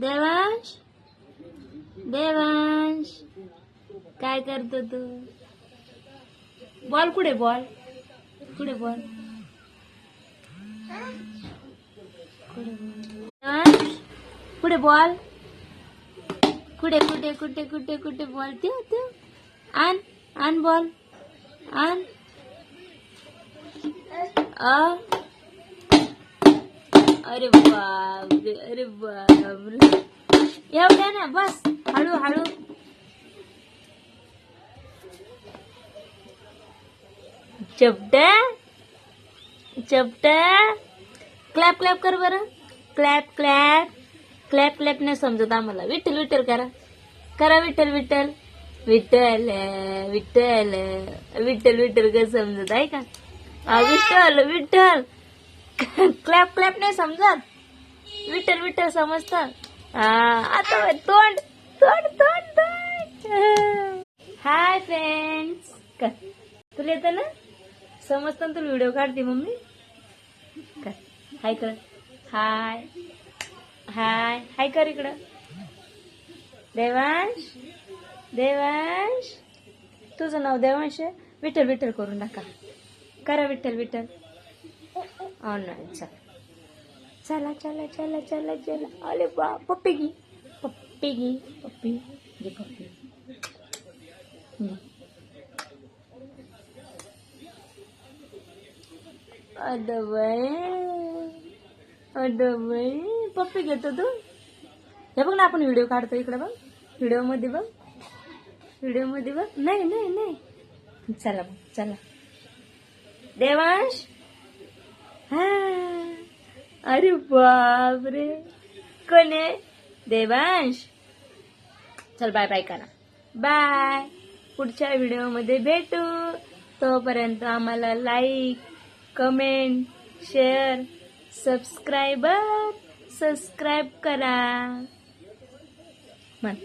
देवांश देवांश काय करतो तू? बॉल कुठे? बॉल कुठे? बॉल देवांश कुठे? बॉल कुठे कुठे कुठे कुठे कुठे? बॉल त्यो आण आण बॉल आण. अरे बापरे, अरे बापरे, एवढ्या ना, बस हळू हळू. चपटा चपटा. क्लॅप क्लॅप कर बरं. क्लॅप क्लॅप क्लॅप क्लॅप नाही समजत आम्हाला. विठ्ठल विठ्ठल करा करा. विठ्ठल विठ्ठल विठ्ठल विठ्ठल विठ्ठल विठ्ठल काय समजत आहे का? विठ्ठल विठ्ठल. क्लॅप क्लॅप नाही समजत. विठ्ठल विठ्ठल समजत. आता तोंड तोंड तोंड तोंड. Hi friends. तुला येतं ना? समजतं ना तुला? व्हिडिओ काढते मम्मी. हाय कर. हाय हाय हाय कर इकडं. देवांश देवांश तुझं नाव देवांश आहे. विठ्ठल विठ्ठल करून टाका. करा विठ्ठल विठ्ठल. नाही चला चला चला चला चला. अरे बा पप्पी घे पप्पी घे पप्पी घे पप्पी. अदबाई अदबाई पप्पी घेतो तू. हे बघ ना, आपण व्हिडिओ काढतो. इकडे बघ, व्हिडिओ मध्ये बघ, व्हिडिओ मध्ये बघ. नाही नाही नाही. चला मग चला. देवांश. हा अरे बापरे, कोण आहे? देवांश. चल बाय बाय करा. बाय. पुढच्या व्हिडिओ मध्ये भेटू. तोपर्यंत आम्हाला लाईक, कमेंट, शेअर, सबस्क्राईब करा. म्हण.